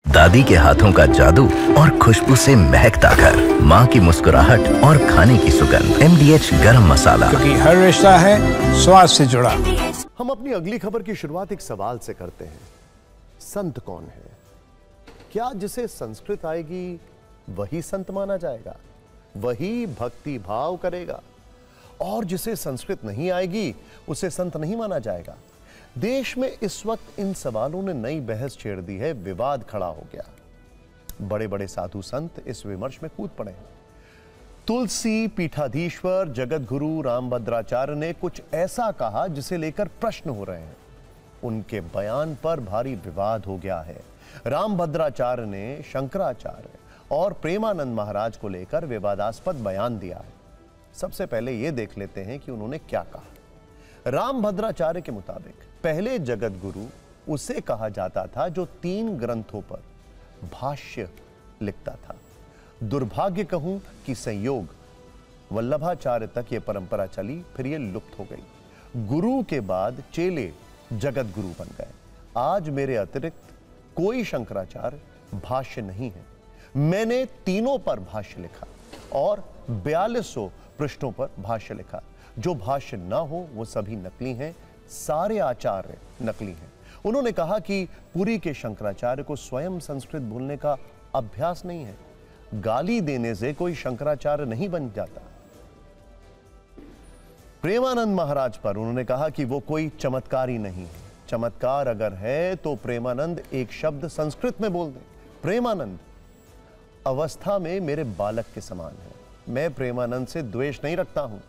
दादी के हाथों का जादू और खुशबू से महकता घर, माँ की मुस्कुराहट और खाने की सुगंध। MDH गरम मसाला, क्योंकि हर रिश्ता है स्वाद से जुड़ा। हम अपनी अगली खबर की शुरुआत एक सवाल से करते हैं। संत कौन है? क्या जिसे संस्कृत आएगी वही संत माना जाएगा, वही भक्ति भाव करेगा, और जिसे संस्कृत नहीं आएगी उसे संत नहीं माना जाएगा? देश में इस वक्त इन सवालों ने नई बहस छेड़ दी है। विवाद खड़ा हो गया। बड़े बड़े साधु संत इस विमर्श में कूद पड़े हैं। तुलसी पीठाधीश्वर जगत गुरु रामभद्राचार्य ने कुछ ऐसा कहा जिसे लेकर प्रश्न हो रहे हैं। उनके बयान पर भारी विवाद हो गया है। रामभद्राचार्य ने शंकराचार्य और प्रेमानंद महाराज को लेकर विवादास्पद बयान दिया है। सबसे पहले यह देख लेते हैं कि उन्होंने क्या कहा। रामभद्राचार्य के मुताबिक पहले जगत गुरु उसे कहा जाता था जो 3 ग्रंथों पर भाष्य लिखता था। दुर्भाग्य कहूं कि संयोग वल्लभाचार्य तक यह परंपरा चली, फिर यह लुप्त हो गई। गुरु के बाद चेले जगत गुरु बन गए। आज मेरे अतिरिक्त कोई शंकराचार्य भाष्य नहीं है। मैंने तीनों पर भाष्य लिखा और 4200 पृष्ठों पर भाष्य लिखा। जो भाष्य ना हो वो सभी नकली हैं, सारे आचार्य नकली हैं। उन्होंने कहा कि पुरी के शंकराचार्य को स्वयं संस्कृत बोलने का अभ्यास नहीं है। गाली देने से कोई शंकराचार्य नहीं बन जाता। प्रेमानंद महाराज पर उन्होंने कहा कि वो कोई चमत्कारी नहीं है। चमत्कार अगर है तो प्रेमानंद एक शब्द संस्कृत में बोल दें। प्रेमानंद अवस्था में मेरे बालक के समान है। मैं प्रेमानंद से द्वेष नहीं रखता हूं।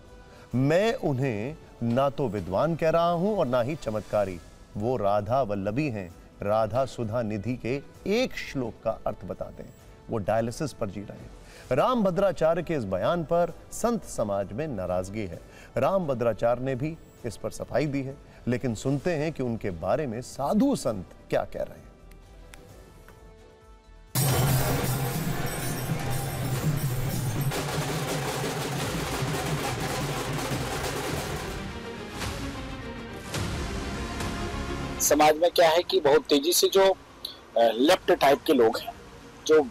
मैं उन्हें ना तो विद्वान कह रहा हूं और ना ही चमत्कारी। वो राधा वल्लभी हैं। राधा सुधा निधि के एक श्लोक का अर्थ बताते हैं। वो डायलिसिस पर जी रहे हैं। रामभद्राचार्य के इस बयान पर संत समाज में नाराजगी है। रामभद्राचार्य ने भी इस पर सफाई दी है, लेकिन सुनते हैं कि उनके बारे में साधु संत क्या कह रहे हैं। समाज में क्या है कि बहुत तेजी से जो लेफ्ट टाइप के लोग हैं, जो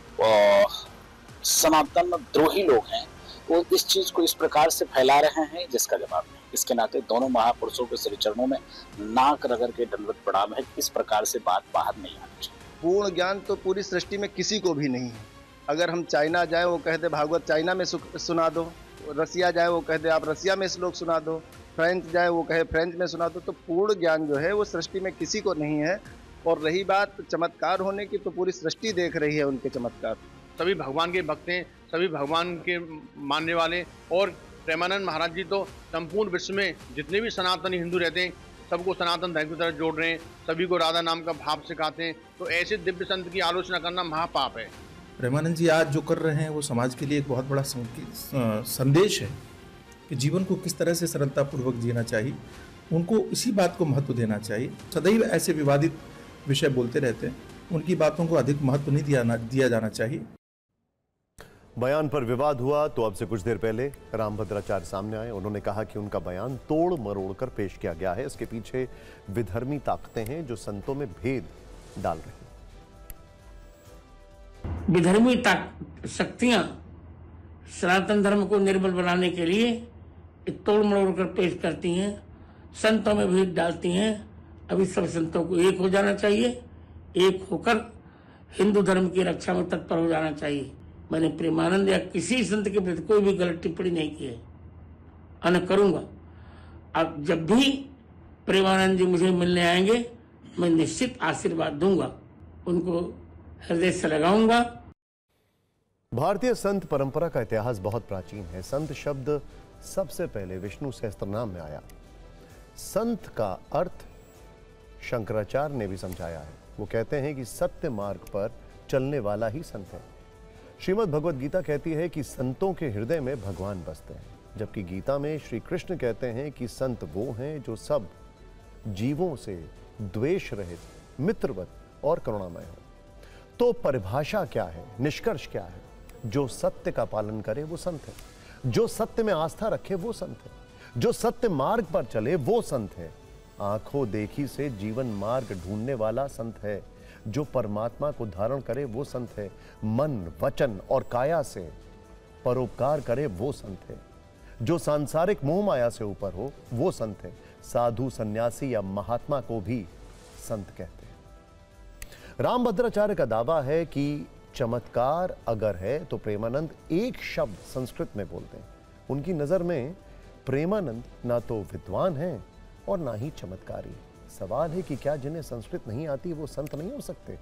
सनातन द्रोही लोग हैं, वो इस चीज को इस प्रकार से फैला रहे हैं जिसका जवाब नहीं। इसके नाते दोनों महापुरुषों के श्री चरणों में नाक रगड़ के दंडवत प्रणाम है। इस प्रकार से बात बाहर नहीं आनी चाहिए। पूर्ण ज्ञान तो पूरी सृष्टि में किसी को भी नहीं है। अगर हम चाइना जाए वो कहते भागवत चाइना में सुना दो, रसिया जाए वो कहते आप रसिया में श्लोक सुना दो, फ्रेंच जाए वो कहे फ्रेंच में सुना दो। तो पूर्ण ज्ञान जो है वो सृष्टि में किसी को नहीं है। और रही बात चमत्कार होने की, तो पूरी सृष्टि देख रही है उनके चमत्कार। सभी भगवान के भक्त हैं, सभी भगवान के मानने वाले। और प्रेमानंद महाराज जी तो संपूर्ण विश्व में जितने भी सनातनी हिंदू रहते हैं सबको सनातन धर्म की तरफ जोड़ रहे हैं, सभी को राधा नाम का भाव सिखाते हैं। तो ऐसे दिव्य संत की आलोचना करना महापाप है। प्रेमानंद जी आज जो कर रहे हैं वो समाज के लिए एक बहुत बड़ा संदेश है कि जीवन को किस तरह से सरलतापूर्वक जीना चाहिए। उनको इसी बात को महत्व देना चाहिए। सदैव ऐसे विवादित विषय बोलते रहते हैं, उनकी बातों को अधिक महत्व नहीं दिया जाना चाहिए। बयान पर विवाद हुआ तो अब से कुछ देर पहले रामभद्राचार्य सामने आए। उन्होंने कहा कि उनका बयान तोड़ मरोड़ कर पेश किया गया है। इसके पीछे विधर्मी ताकतें हैं जो संतों में भेद डाल रही हैं। विधर्मी शक्तियां सनातन धर्म को निर्बल बनाने के लिए तोड़ मरोड़ कर पेश करती हैं, संतों में भेद डालती हैं। अभी सब संतों को एक हो जाना चाहिए, एक होकर हिंदू धर्म की रक्षा में तत्पर हो जाना चाहिए। मैंने प्रेमानंद या किसी संत के प्रति कोई भी गलत टिप्पणी नहीं की है, और करूंगा। अब जब भी प्रेमानंद जी मुझे मिलने आएंगे मैं निश्चित आशीर्वाद दूंगा, उनको हृदय से लगाऊंगा। भारतीय संत परंपरा का इतिहास बहुत प्राचीन है। संत शब्द सबसे पहले विष्णु सहस्त्रनाम में आया। संत का अर्थ शंकराचार्य ने भी समझाया है। वो कहते हैं कि सत्य मार्ग पर चलने वाला ही संत है। श्रीमद् भगवद गीता कहती है कि संतों के हृदय में भगवान बसते हैं, जबकि गीता में श्री कृष्ण कहते हैं कि संत वो हैं जो सब जीवों से द्वेष रहित, मित्रवत और करुणामय हो। तो परिभाषा क्या है, निष्कर्ष क्या है? जो सत्य का पालन करे वो संत है, जो सत्य में आस्था रखे वो संत है, जो सत्य मार्ग पर चले वो संत है। आंखों देखी से जीवन मार्ग ढूंढने वाला संत है। जो परमात्मा को धारण करे वो संत है। मन, वचन और काया से परोपकार करे वो संत है। जो सांसारिक मोह माया से ऊपर हो वो संत है। साधु, सन्यासी या महात्मा को भी संत कहते हैं। रामभद्राचार्य का दावा है कि चमत्कार अगर है तो प्रेमानंद एक शब्द संस्कृत में बोलते हैं। उनकी नजर में प्रेमानंद ना तो विद्वान हैं और ना ही चमत्कारी। सवाल है कि क्या जिन्हें संस्कृत नहीं आती वो संत नहीं हो सकते?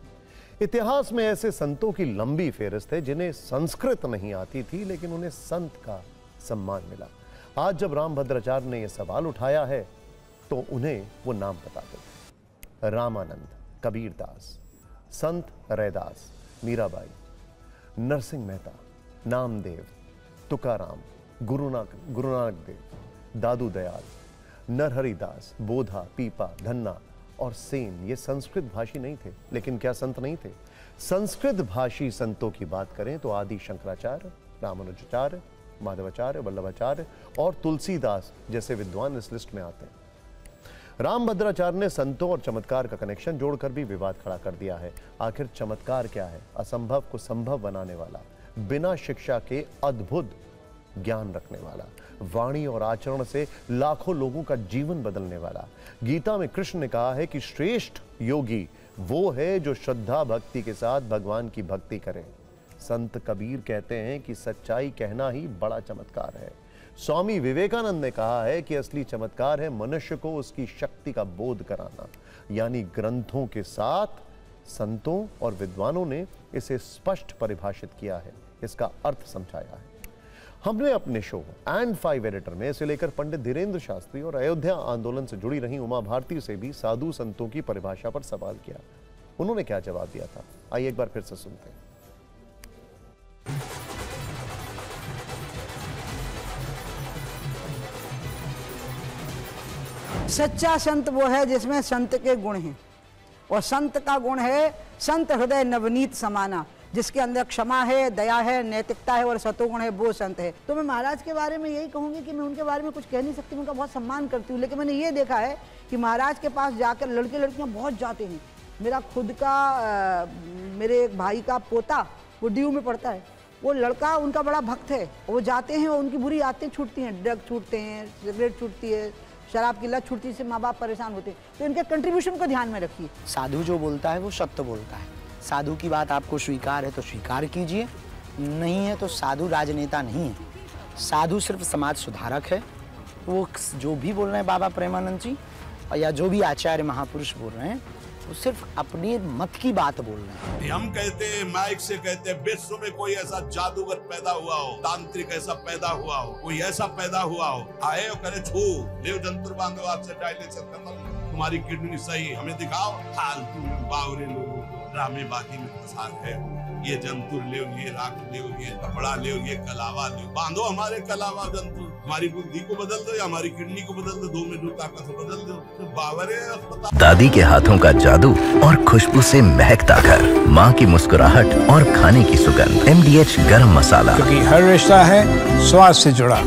इतिहास में ऐसे संतों की लंबी फेहरिस्त है जिन्हें संस्कृत नहीं आती थी लेकिन उन्हें संत का सम्मान मिला। आज जब रामभद्राचार्य ने यह सवाल उठाया है तो उन्हें वो नाम बताते हैं। रामानंद, कबीरदास, संत रैदास, मीराबाई, नरसिंह मेहता, नामदेव, तुकाराम, गुरु नानक देव, दादू दयाल, नरहरि दास, बोधा, पीपा, धन्ना और सेन ये संस्कृत भाषी नहीं थे। लेकिन क्या संत नहीं थे? संस्कृत भाषी संतों की बात करें तो आदि शंकराचार्य, रामानुजाचार्य, माधवाचार्य, वल्लभाचार्य और तुलसीदास जैसे विद्वान इस लिस्ट में आते हैं। रामभद्राचार्य ने संतों और चमत्कार का कनेक्शन जोड़कर भी विवाद खड़ा कर दिया है। आखिर चमत्कार क्या है? असंभव को संभव बनाने वाला, बिना शिक्षा के अद्भुत ज्ञान रखने वाला, वाणी और आचरण से लाखों लोगों का जीवन बदलने वाला। गीता में कृष्ण ने कहा है कि श्रेष्ठ योगी वो है जो श्रद्धा भक्ति के साथ भगवान की भक्ति करे। संत कबीर कहते हैं कि सच्चाई कहना ही बड़ा चमत्कार है। स्वामी विवेकानंद ने कहा है कि असली चमत्कार है मनुष्य को उसकी शक्ति का बोध कराना। यानी ग्रंथों के साथ संतों और विद्वानों ने इसे स्पष्ट परिभाषित किया है, इसका अर्थ समझाया है। हमने अपने शो एंड 5 एडिटर में इसे लेकर पंडित धीरेन्द्र शास्त्री और अयोध्या आंदोलन से जुड़ी रही उमा भारती से भी साधु संतों की परिभाषा पर सवाल किया। उन्होंने क्या जवाब दिया था, आइए एक बार फिर से सुनते हैं। सच्चा संत वो है जिसमें संत के गुण हैं, और संत का गुण है संत हृदय नवनीत समाना, जिसके अंदर क्षमा है, दया है, नैतिकता है और सतोगुण है, वो संत है। तो मैं महाराज के बारे में यही कहूंगी कि मैं उनके बारे में कुछ कह नहीं सकती, उनका बहुत सम्मान करती हूँ, लेकिन मैंने ये देखा है कि महाराज के पास जाकर लड़के लड़कियाँ बहुत जाते हैं। मेरा खुद का मेरे एक भाई का पोता वो DU में पढ़ता है, वो लड़का उनका बड़ा भक्त है। वो जाते हैं और उनकी बुरी आदतें छूटती हैं, ड्रग छूटते हैं, सिगरेट छूटती है, शराब की लत छूटती से माँ बाप परेशान होते हैं। तो इनके कंट्रीब्यूशन को ध्यान में रखिए। साधु जो बोलता है वो सत्य बोलता है। साधु की बात आपको स्वीकार है तो स्वीकार कीजिए, नहीं है तो साधु राजनेता नहीं है। साधु सिर्फ समाज सुधारक है। वो जो भी बोल रहे हैं बाबा प्रेमानंद जी और या जो भी आचार्य महापुरुष बोल रहे हैं वो सिर्फ अपने मत की बात बोल रहे हैं। हम कहते हैं, माइक से कहते हैं, विश्व में कोई ऐसा जादूगर पैदा हुआ हो, तांत्रिक ऐसा पैदा हुआ हो, कोई ऐसा पैदा हुआ हो, आए और करे छू देव जंतुर बांधो आपसे डायलिसिस खत्म, तुम्हारी किडनी सही, हमें दिखाओ। फालतू में बावरे लोगों को ड्रामेबाजी में फंसा है। ये जंतुर ले, ये राख ले, ये कपड़ा ले, ये कलावा ले, बांधो हमारे कलावा जंतुर। हमारी बुद्धि को बदल दो या हमारी किडनी को बदल दो, 2 में 2 ताकत बदल दो। तो बावरे अस्पताल। दादी के हाथों का जादू और खुशबू से महकता घर, माँ की मुस्कुराहट और खाने की सुगंध। MDH गरम मसाला, क्योंकि हर रिश्ता है स्वाद से जुड़ा।